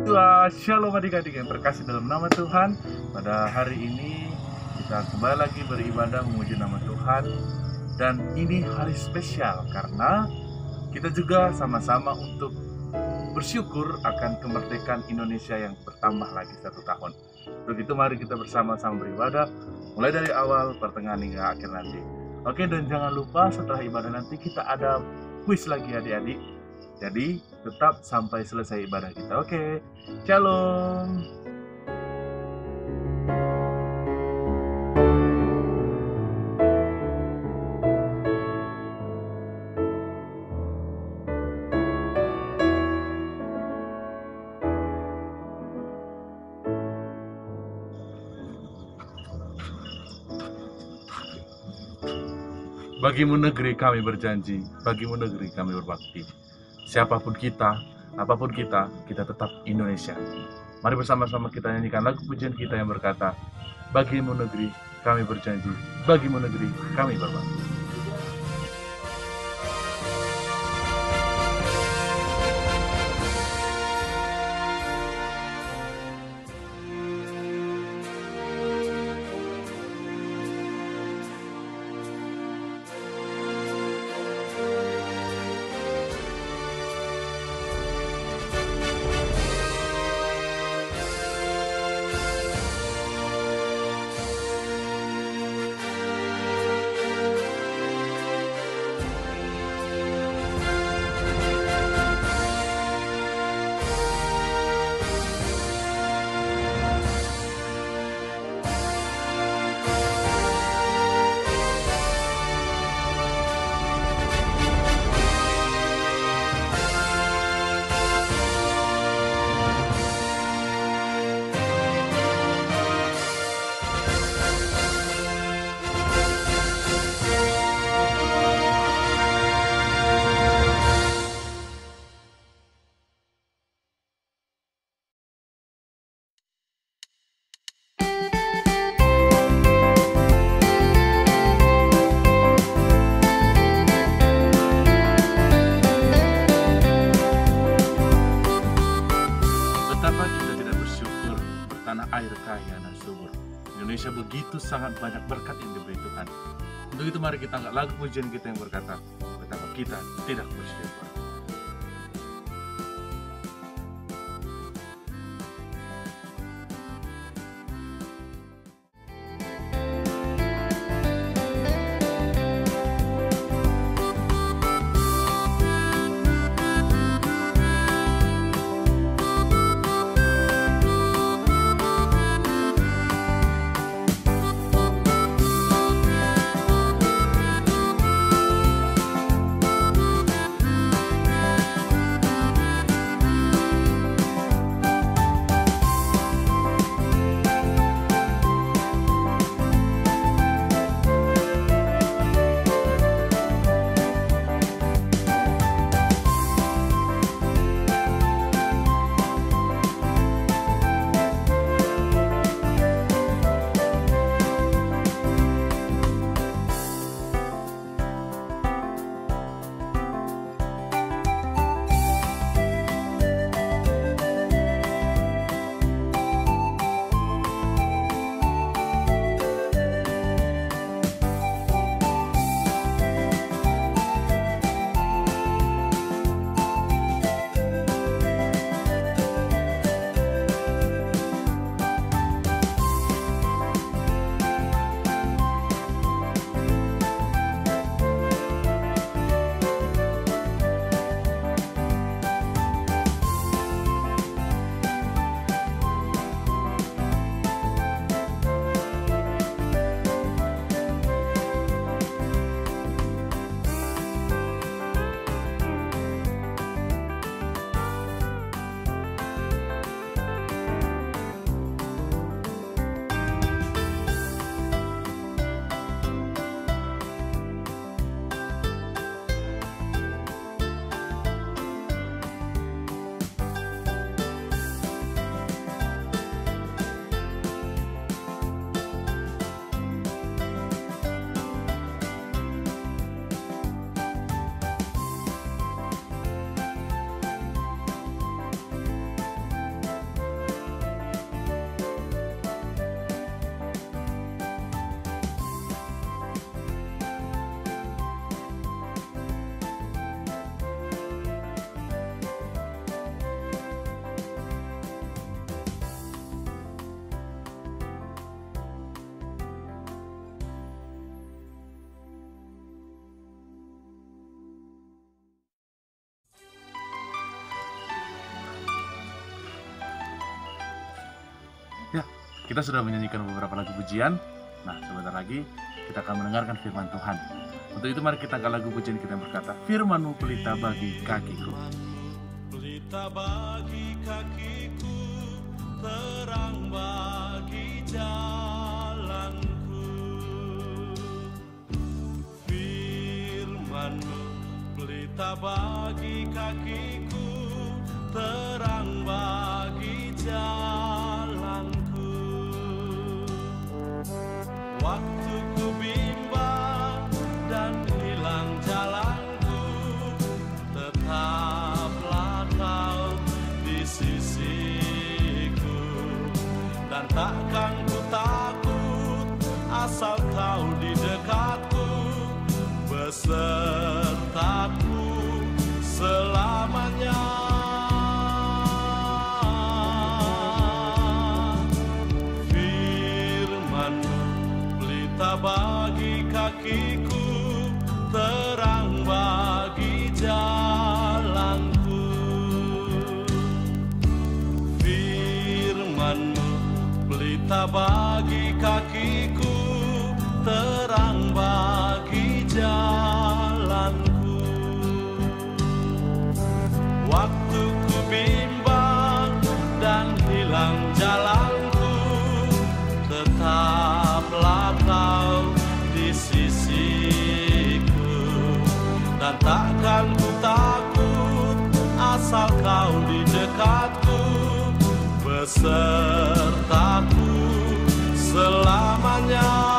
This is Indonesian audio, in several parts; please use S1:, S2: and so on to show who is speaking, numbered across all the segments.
S1: Shalom adik-adik yang terkasih dalam nama Tuhan. Pada hari ini kita kembali lagi beribadah memuji nama Tuhan. Dan ini hari spesial karena kita juga sama-sama untuk bersyukur akan kemerdekaan Indonesia yang bertambah lagi 1 tahun. Untuk itu mari kita bersama-sama beribadah mulai dari awal, pertengahan hingga akhir nanti. Oke, dan jangan lupa setelah ibadah nanti kita ada kuis lagi adik-adik. Jadi tetap sampai selesai ibadah kita. Oke, shalom. Bagimu negeri kami berjanji, bagimu negeri kami berbakti. Siapapun kita, apapun kita tetap Indonesia. Mari bersama-sama kita nyanyikan lagu pujian kita yang berkata, bagimu negeri kami berjanji, bagimu negeri kami berbakti. Air kaya dan subur. Indonesia begitu sangat banyak berkat yang diberi Tuhan. Untuk itu mari kita angkat lagu pujian kita yang berkata, betapa kita tidak bersyukur. Kita sudah menyanyikan beberapa lagu pujian. Nah, sebentar lagi kita akan mendengarkan firman Tuhan. Untuk itu mari kita angkat lagu pujian kita yang berkata, Firman-Mu pelita bagi kakiku.
S2: Pelita bagi kakiku, terang bagi jalanku. Firman-Mu pelita bagi kakiku, terang bagi jalanku. Waktu ku bimbang dan hilang jalanku, tetaplah Kau di sisiku. Dan takkan ku takut asal Kau di dekatku, besertaku selamanya. Bagi kakiku, terang bagi jalanku. Firman-Mu pelita bagi kakiku, terang bagi jalanku. Waktu ku bimbang dan hilang jalanku, tetaplah Kau di sisiku. Dan takkan ku takut asal Kau di dekatku, besertaku selamanya.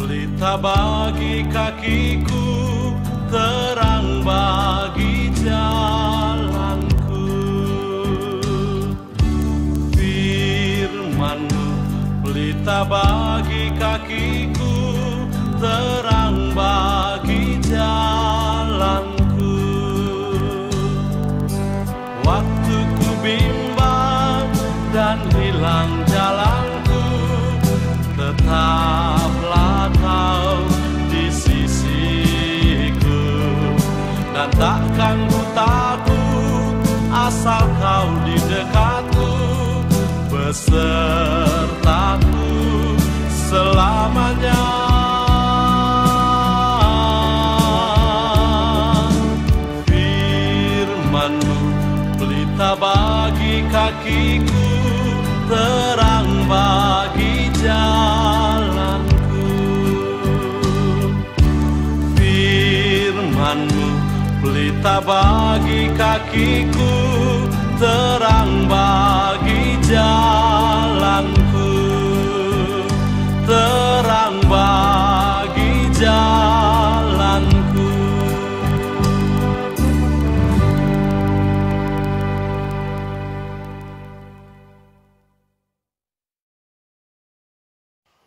S2: Pelita bagi kakiku, terang bagi jalanku. Firman-Mu pelita bagi kakiku, terang bagi jalanku. Waktu ku bimbang dan hilang jalanku, tetaplah Kau di sisiku. Dan takkan ku takut asal Kau di dekatku, besertaku selamanya. Firman-Mu pelita bagi kakiku, terang bagi jalanku. Firman-Mu pelita bagi kakiku, terang bagi jalanku. Terang bagi jalanku.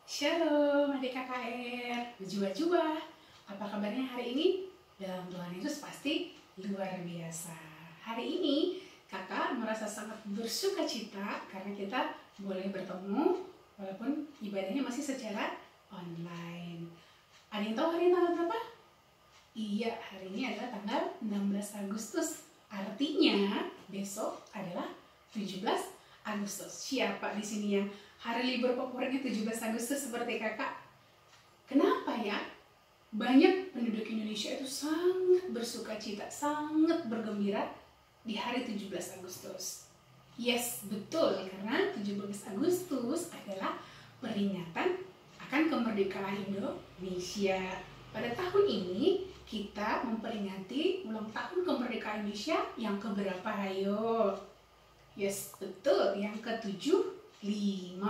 S3: Shalom adik KKR, berjua-jua. Apa kabarnya hari ini? Dalam Tuhan Yesus pasti luar biasa. Hari ini kakak merasa sangat bersuka cita karena kita boleh bertemu walaupun ibadahnya masih secara online. Ada yang tahu hari ini tanggal berapa? Iya, hari ini adalah tanggal 16 Agustus. Artinya besok adalah 17 Agustus. Siapa di sini yang hari libur favoritnya 17 Agustus seperti kakak? Kenapa ya? Banyak penduduk Indonesia itu sangat bersuka cita, sangat bergembira di hari 17 Agustus. Yes, betul, karena 17 Agustus adalah peringatan akan kemerdekaan Indonesia. Pada tahun ini kita memperingati ulang tahun kemerdekaan Indonesia yang keberapa, ayo? Yes, betul, yang ke-75.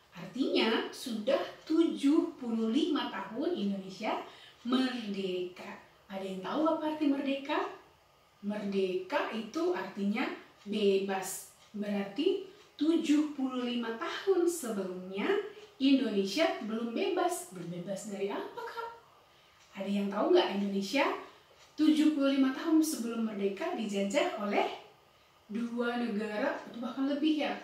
S3: Artinya sudah 75 tahun Indonesia merdeka. Ada yang tahu apa arti merdeka? Merdeka itu artinya bebas. Berarti 75 tahun sebelumnya Indonesia belum bebas. Belum bebas dari apa, Kak? Ada yang tahu nggak Indonesia 75 tahun sebelum merdeka dijajah oleh 2 negara atau bahkan lebih ya.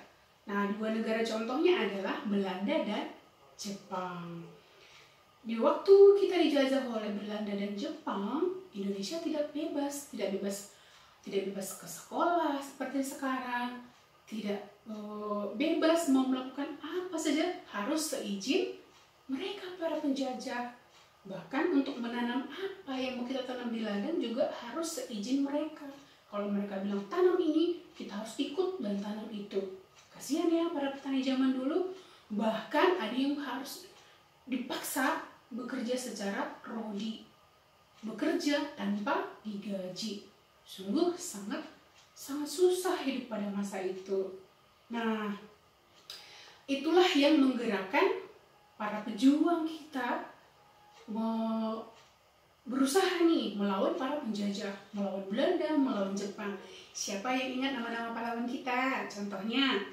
S3: Nah, 2 negara contohnya adalah Belanda dan Jepang. Di waktu kita dijajah oleh Belanda dan Jepang, Indonesia tidak bebas ke sekolah seperti sekarang, tidak bebas mau melakukan apa saja, harus seizin mereka para penjajah. Bahkan untuk menanam apa yang mau kita tanam di ladang juga harus seizin mereka. Kalau mereka bilang tanam ini, kita harus ikut dan tanam itu. Kasihan ya para petani zaman dulu, bahkan ada yang harus dipaksa bekerja secara rodi, bekerja tanpa digaji. Sungguh sangat susah hidup pada masa itu. Nah, itulah yang menggerakkan para pejuang kita berusaha nih melawan para penjajah, melawan Belanda, melawan Jepang. Siapa yang ingat nama-nama pahlawan kita? Contohnya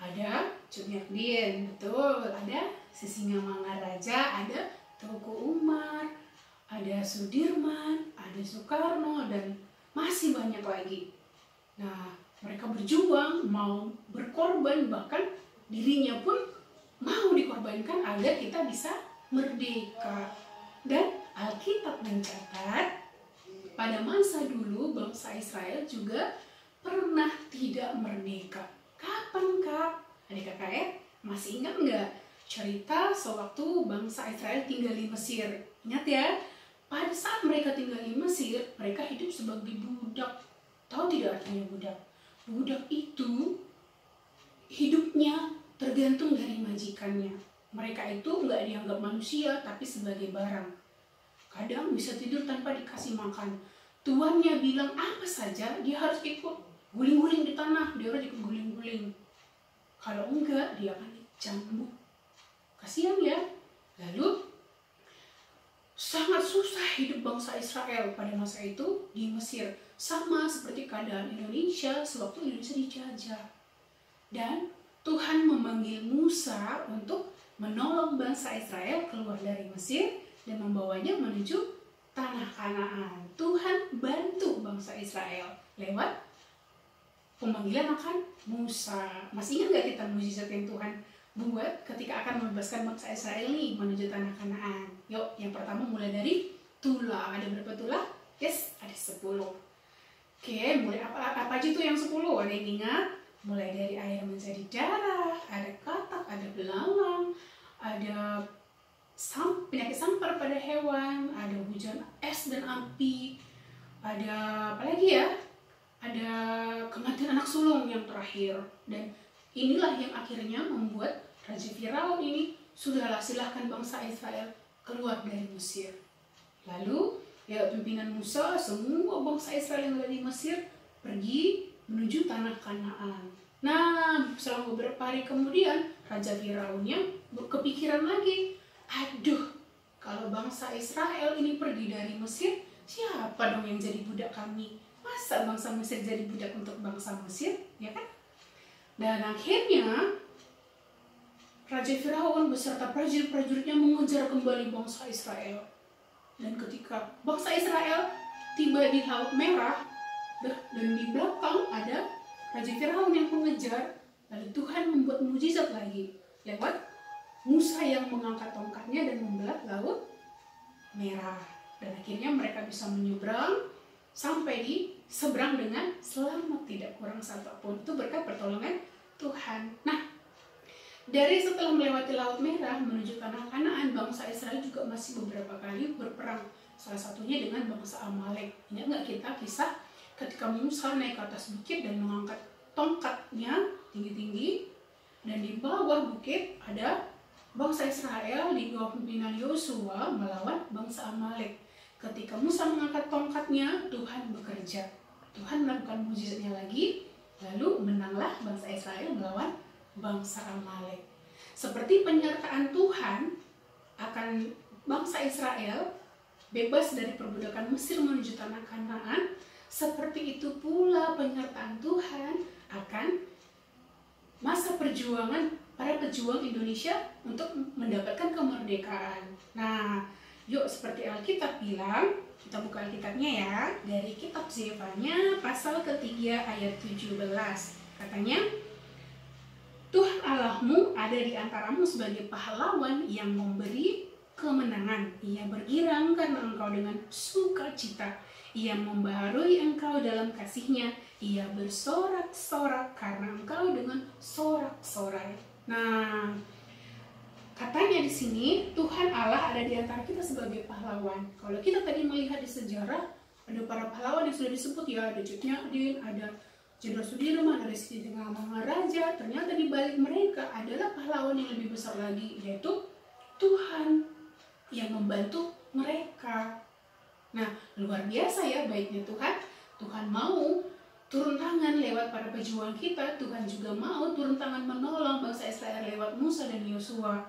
S3: ada Cut Nyak-dien, betul, ada Sisingamangaraja, ada Teuku Umar, ada Sudirman, ada Soekarno, dan masih banyak lagi. Nah, mereka berjuang, mau berkorban, bahkan dirinya pun mau dikorbankan agar kita bisa merdeka. Dan Alkitab mencatat pada masa dulu bangsa Israel juga pernah tidak merdeka. Kapan, Kak? Adik kakak masih ingat nggak cerita sewaktu bangsa Israel tinggal di Mesir? Ingat ya, pada saat mereka tinggal di Mesir, mereka hidup sebagai budak. Tahu tidak artinya budak? Budak itu hidupnya tergantung dari majikannya. Mereka itu nggak dianggap manusia, tapi sebagai barang. Kadang bisa tidur tanpa dikasih makan. Tuannya bilang apa saja, dia harus ikut. Guling-guling di tanah, dia harus ikut guling-guling. Kalau enggak, dia akan dicambuk. Kasihan ya. Lalu, sangat susah hidup bangsa Israel pada masa itu di Mesir. Sama seperti keadaan Indonesia sewaktu Indonesia dijajah. Dan Tuhan memanggil Musa untuk menolong bangsa Israel keluar dari Mesir dan membawanya menuju tanah Kanaan. Tuhan bantu bangsa Israel lewat pemanggilan akan Musa. Masih ingat gak kita mukjizat yang Tuhan buat ketika akan membebaskan bangsa Israel nih menuju tanah Kanaan? Yuk, yang pertama mulai dari tulah. Ada berapa tulah? Yes, ada 10. Oke, mulai apa aja tuh yang 10? Ada yang ingat? Mulai dari air menjadi darah, ada katak, ada belalang, ada penyakit sampar pada hewan, ada hujan es dan api, ada apa lagi ya? Ada kematian anak sulung yang terakhir. Dan inilah yang akhirnya membuat Raja Firaun ini sudahlah, silahkan bangsa Israel keluar dari Mesir. Lalu ya pimpinan Musa, semua bangsa Israel yang ada di Mesir pergi menuju tanah Kanaan. Nah, selama beberapa hari kemudian Raja Firaunnya kepikiran lagi, aduh, kalau bangsa Israel ini pergi dari Mesir, siapa dong yang jadi budak kami? Masa bangsa Mesir jadi budak untuk bangsa Mesir, ya kan? Dan akhirnya Raja Firaun beserta prajurit-prajuritnya mengejar kembali bangsa Israel. Dan ketika bangsa Israel tiba di Laut Merah, dan di belakang ada Raja Firaun yang mengejar, lalu Tuhan membuat mukjizat lagi lewat Musa yang mengangkat tongkatnya dan membelah Laut Merah. Dan akhirnya mereka bisa menyeberang sampai di seberang dengan selamat, tidak kurang satupun. Itu berkat pertolongan Tuhan. Nah, dari setelah melewati Laut Merah menuju tanah Kanaan, bangsa Israel juga masih beberapa kali berperang. Salah satunya dengan bangsa Amalek. Ingat nggak kita kisah ketika Musa naik ke atas bukit dan mengangkat tongkatnya tinggi-tinggi, dan di bawah bukit ada bangsa Israel di bawah pimpinan Yosua melawan bangsa Amalek. Ketika Musa mengangkat tongkatnya, Tuhan bekerja. Tuhan melakukan mukjizatnya lagi, lalu menanglah bangsa Israel melawan bangsa Amalek. Seperti penyertaan Tuhan akan bangsa Israel bebas dari perbudakan Mesir menuju tanah Kanaan, seperti itu pula penyertaan Tuhan akan masa perjuangan para pejuang Indonesia untuk mendapatkan kemerdekaan. Nah, yuk seperti Alkitab bilang, kita buka Alkitabnya ya, dari kitab Zefanya pasal ketiga ayat 17. Katanya, Tuhan Allahmu ada di antaramu sebagai pahlawan yang memberi kemenangan. Ia bergirang karena engkau dengan sukacita. Ia membaharui engkau dalam kasih-Nya. Ia bersorak-sorak karena engkau dengan sorak-sorai. Nah, katanya di sini Tuhan Allah ada di antara kita sebagai pahlawan. Kalau kita tadi melihat di sejarah, ada para pahlawan yang sudah disebut ya, ada Cut Nyak-Dien, ada Jenderal Sudirman, ada Siti Maharaja. Ternyata di balik mereka adalah pahlawan yang lebih besar lagi, yaitu Tuhan yang membantu mereka. Nah, luar biasa ya baiknya Tuhan. Tuhan mau turun tangan lewat para pejuang kita. Tuhan juga mau turun tangan menolong bangsa Israel lewat Musa dan Yosua.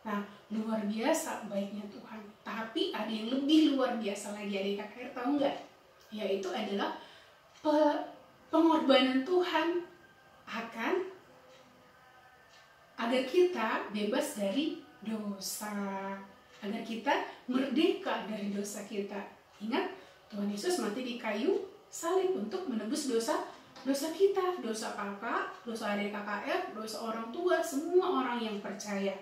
S3: Nah, luar biasa baiknya Tuhan. Tapi ada yang lebih luar biasa lagi, adik kakak tahu nggak? Yaitu adalah pengorbanan Tuhan agar kita bebas dari dosa, agar kita merdeka dari dosa kita. Ingat, Tuhan Yesus mati di kayu salib untuk menebus dosa kita, dosa kakak, dosa adik KKR, dosa orang tua, semua orang yang percaya.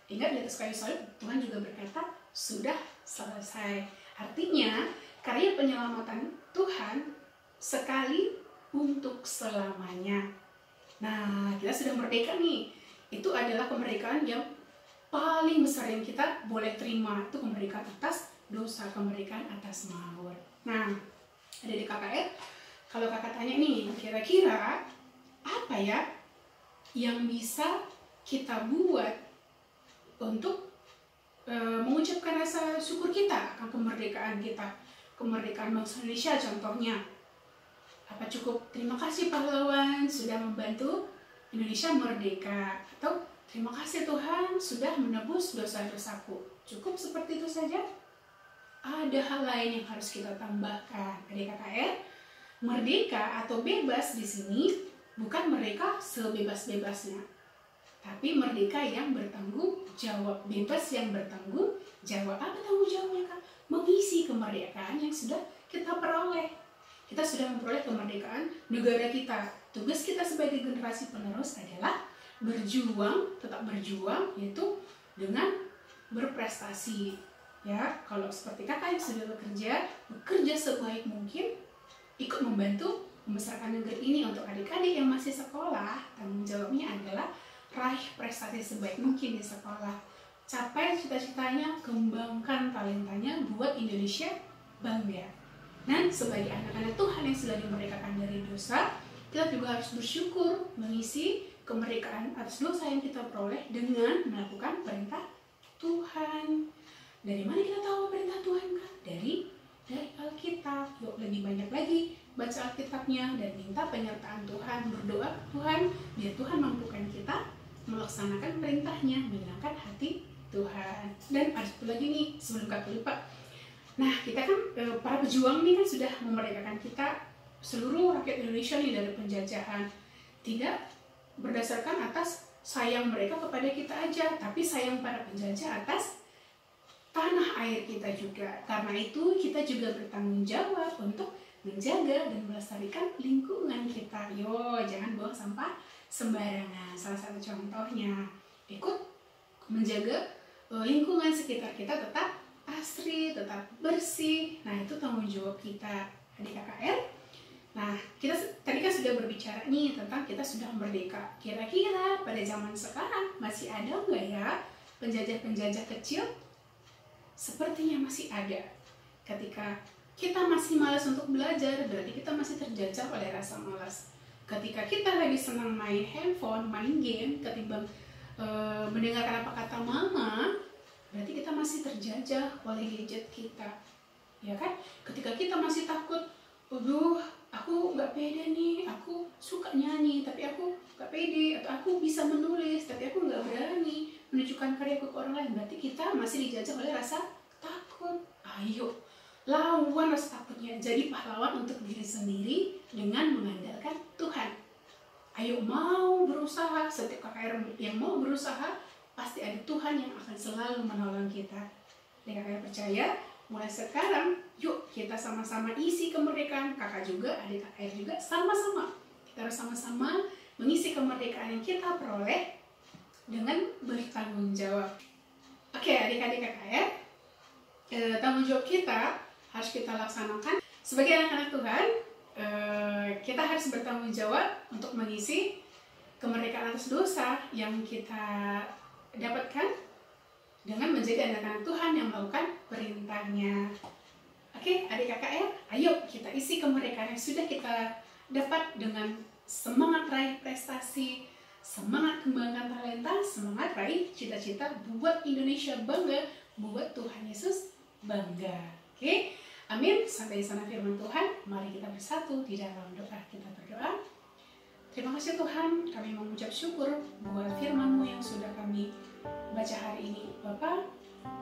S3: Ingat, di atas kayu salib Tuhan juga berkata, sudah selesai. Artinya, karya penyelamatan Tuhan sekali untuk selamanya. Nah, kita sudah merdeka nih. Itu adalah kemerdekaan yang paling besar yang kita boleh terima. Itu kemerdekaan atas dosa, kemerdekaan atas maut. Nah, ada di KKR, kalau kakak tanya nih, kira-kira apa ya yang bisa kita buat untuk mengucapkan rasa syukur kita akan kemerdekaan kita, kemerdekaan bangsa Indonesia contohnya. Apa cukup terima kasih pahlawan sudah membantu Indonesia merdeka, atau terima kasih Tuhan sudah menebus dosa-dosaku? Cukup seperti itu saja? Ada hal lain yang harus kita tambahkan. Adik KKR, merdeka atau bebas di sini bukan mereka sebebas-bebasnya, tapi merdeka yang bertanggung jawab. Bebas yang bertanggung jawab. Apa tanggung jawabnya, Kak? Mengisi kemerdekaan yang sudah kita peroleh. Kita sudah memperoleh kemerdekaan negara kita. Tugas kita sebagai generasi penerus adalah berjuang, tetap berjuang, yaitu dengan berprestasi. Ya, kalau seperti kakak yang sudah bekerja sebaik mungkin, ikut membantu membesarkan negeri ini. Untuk adik-adik yang masih sekolah, tanggung jawabnya adalah raih prestasi sebaik mungkin di sekolah. Capai cita-citanya, kembangkan talentanya, buat Indonesia bangga. Dan sebagai anak-anak Tuhan yang sudah dimerdekakan dari dosa, kita juga harus bersyukur mengisi kemerdekaan atas dosa yang kita peroleh dengan melakukan perintah Tuhan. Dari mana kita tahu perintah Tuhan, Kak? Dari Alkitab. Yuk lebih banyak lagi baca Alkitabnya dan minta penyertaan Tuhan. Berdoa ke Tuhan biar Tuhan mampukan kita melaksanakan perintahnya, menyenangkan hati Tuhan. Dan ada satu lagi nih sebelum Kak lupa. Nah, kita kan para pejuang nih kan sudah memerdekakan kita, seluruh rakyat Indonesia nih dari penjajahan. Tidak berdasarkan atas sayang mereka kepada kita aja, tapi sayang para penjajah atas tanah air kita juga. Karena itu kita juga bertanggung jawab untuk menjaga dan melestarikan lingkungan kita. Yo, jangan buang sampah sembarangan. Salah satu contohnya, ikut menjaga lingkungan sekitar kita tetap asri, tetap bersih. Nah, itu tanggung jawab kita, adik KKR. Nah, kita tadi kan sudah berbicara nih tentang kita sudah merdeka. Kira-kira pada zaman sekarang masih ada nggak ya penjajah-penjajah kecil? Sepertinya masih ada. Ketika kita masih malas untuk belajar, berarti kita masih terjajah oleh rasa malas. Ketika kita lagi senang main handphone, main game, ketimbang mendengarkan apa kata mama, berarti kita masih terjajah oleh gadget kita, ya kan? Ketika kita masih takut, aduh, aku nggak pede nih, aku suka nyanyi, tapi aku nggak pede, atau aku bisa menulis, tapi aku nggak berani menunjukkan karyaku ke orang lain, berarti kita masih dijajah oleh rasa takut. Ayo, lawan rasa takutnya, jadi pahlawan untuk diri sendiri dengan mengandalkan Tuhan. Ayo, Yuk mau berusaha, setiap KKR yang mau berusaha, pasti ada Tuhan yang akan selalu menolong kita. Dan KKR percaya, mulai sekarang, yuk kita sama-sama isi kemerdekaan. Kakak juga, adik KKR juga, sama-sama. Kita harus sama-sama mengisi kemerdekaan yang kita peroleh dengan bertanggung jawab. Oke, adik-adik KKR, tanggung jawab kita harus kita laksanakan. Sebagai anak-anak Tuhan, kita harus bertanggung jawab untuk mengisi kemerdekaan atas dosa yang kita dapatkan dengan menjadi anak-anak Tuhan yang melakukan perintahnya. Oke, adik KKR, ayo kita isi kemerdekaan yang sudah kita dapat dengan semangat raih prestasi, semangat kembangkan talenta, semangat raih cita-cita, buat Indonesia bangga, buat Tuhan Yesus bangga. Oke, amin. Sampai sana firman Tuhan. Mari kita bersatu di dalam doa. Kita berdoa. Terima kasih Tuhan, kami mengucap syukur buat firman-Mu yang sudah kami baca hari ini. Bapa,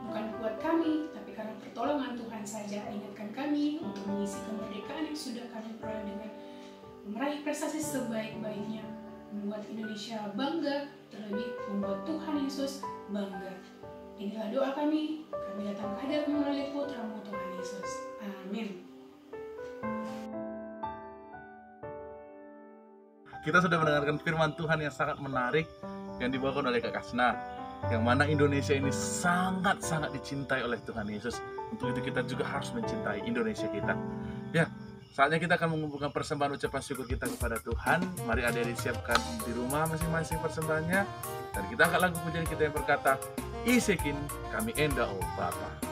S3: bukan kuat kami, tapi karena pertolongan Tuhan saja. Ingatkan kami untuk mengisi kemerdekaan yang sudah kami peroleh dengan meraih prestasi sebaik-baiknya, membuat Indonesia bangga, terlebih membuat Tuhan Yesus bangga. Inilah doa kami datang menghadap melalui Putra-Mu Tuhan Yesus. Amin.
S1: Kita sudah mendengarkan firman Tuhan yang sangat menarik yang dibawakan oleh Kak Kasna, yang mana Indonesia ini sangat-sangat dicintai oleh Tuhan Yesus. Untuk itu kita juga harus mencintai Indonesia kita. Ya, saatnya kita akan mengumpulkan persembahan ucapan syukur kita kepada Tuhan. Mari adik-adik siapkan di rumah masing-masing persembahannya. Dan kita angkat lagu pujian kita yang berkata, Isekin kami enda o Bapa.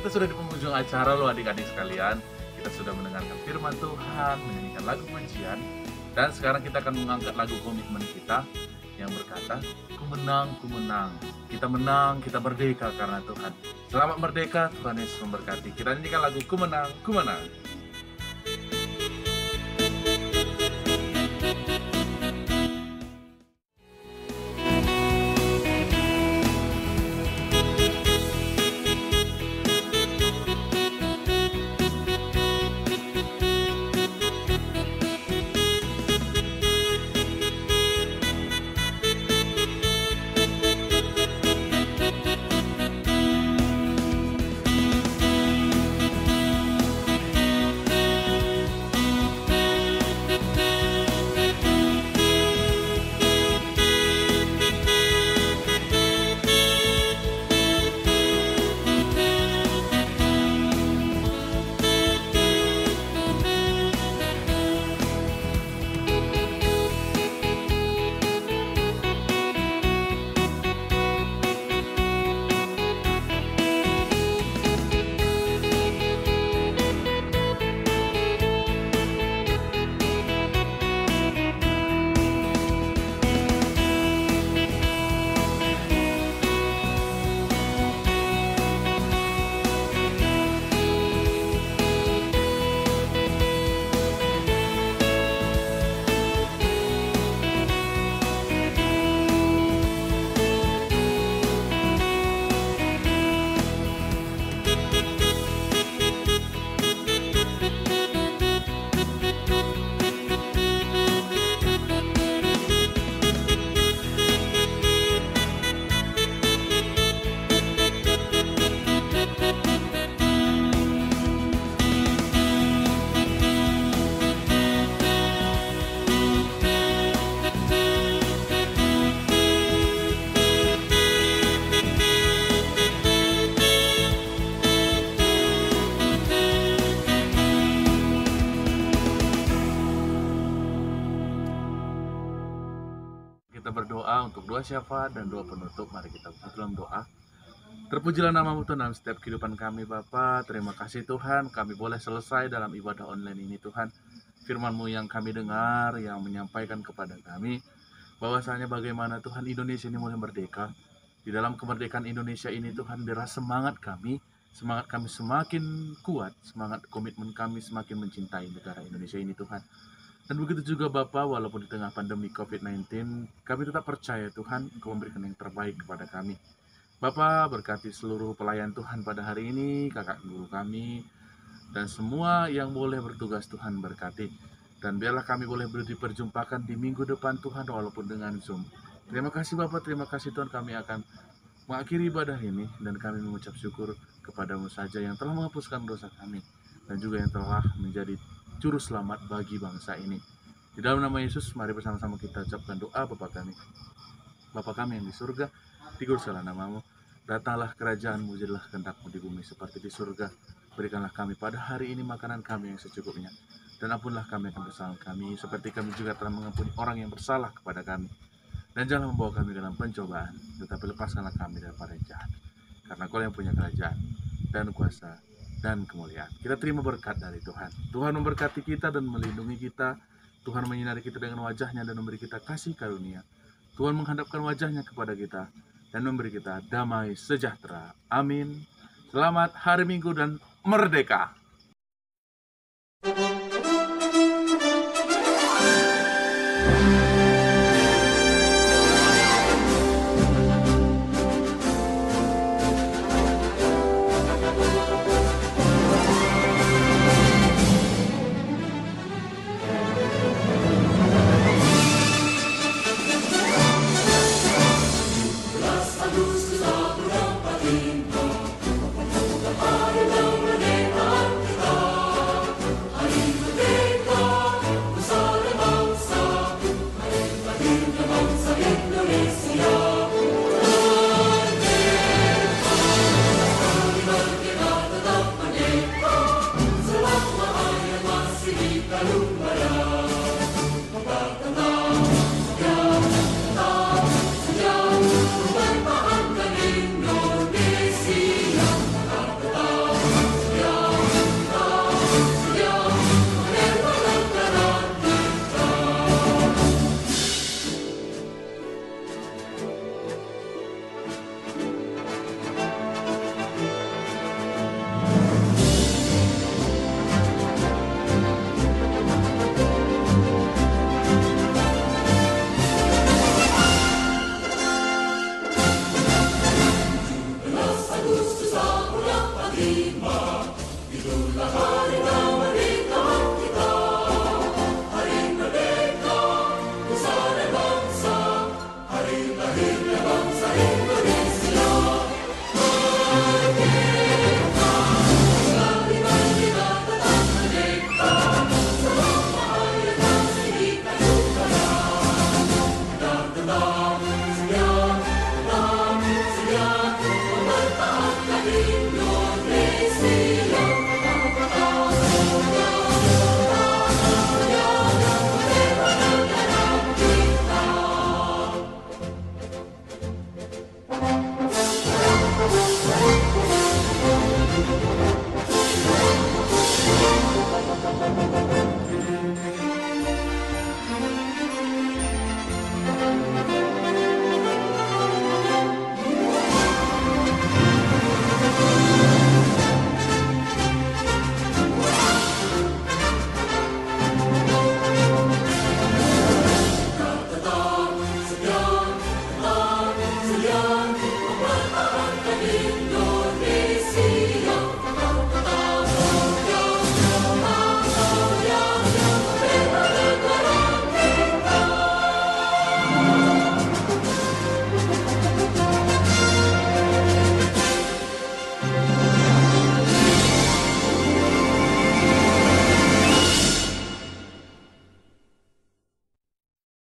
S1: Kita sudah di penghujung acara loh adik-adik sekalian. Kita sudah mendengarkan firman Tuhan, menyanyikan lagu pujian, dan sekarang kita akan mengangkat lagu komitmen kita yang berkata, Ku menang, kita menang, kita merdeka karena Tuhan. Selamat merdeka, Tuhan Yesus memberkati. Kita nyanyikan lagu Ku menang, ku menang. kita berdoa untuk doa syafaat dan doa penutup. Mari kita buka dalam doa. Terpujilah nama-Mu Tuhan dalam setiap kehidupan kami Bapa. Terima kasih Tuhan, kami boleh selesai dalam ibadah online ini Tuhan. Firman-Mu yang kami dengar, yang menyampaikan kepada kami bahwasanya bagaimana Tuhan Indonesia ini mulai merdeka. Di dalam kemerdekaan Indonesia ini Tuhan, biarlah semangat kami semakin kuat, semangat komitmen kami semakin mencintai negara Indonesia ini Tuhan. Dan begitu juga Bapa, walaupun di tengah pandemi COVID-19, kami tetap percaya Tuhan, Kau memberikan yang terbaik kepada kami. Bapa, berkati seluruh pelayan Tuhan pada hari ini, kakak guru kami, dan semua yang boleh bertugas Tuhan berkati. Dan biarlah kami boleh diperjumpakan di minggu depan Tuhan, walaupun dengan Zoom. Terima kasih Bapa, terima kasih Tuhan, kami akan mengakhiri ibadah ini, dan kami mengucap syukur kepada-Mu saja yang telah menghapuskan dosa kami, dan juga yang telah menjadi juru selamat bagi bangsa ini. Di dalam nama Yesus, mari bersama-sama kita ucapkan doa Bapa kami. Bapa kami yang di surga, dikuduskanlah nama-Mu, datanglah kerajaan-Mu, jadilah kehendak-Mu di bumi seperti di surga. Berikanlah kami pada hari ini makanan kami yang secukupnya, dan ampunlah kami akan kesalahan kami, seperti kami juga telah mengampuni orang yang bersalah kepada kami. Dan jangan membawa kami dalam pencobaan, tetapi lepaskanlah kami daripada yang jahat. Karena Kau yang punya kerajaan, dan kuasa, dan kemuliaan. Kita terima berkat dari Tuhan. Tuhan memberkati kita dan melindungi kita. Tuhan menyinari kita dengan wajah-Nya dan memberi kita kasih karunia. Tuhan menghadapkan wajah-Nya kepada kita dan memberi kita damai sejahtera. Amin. Selamat hari Minggu dan merdeka.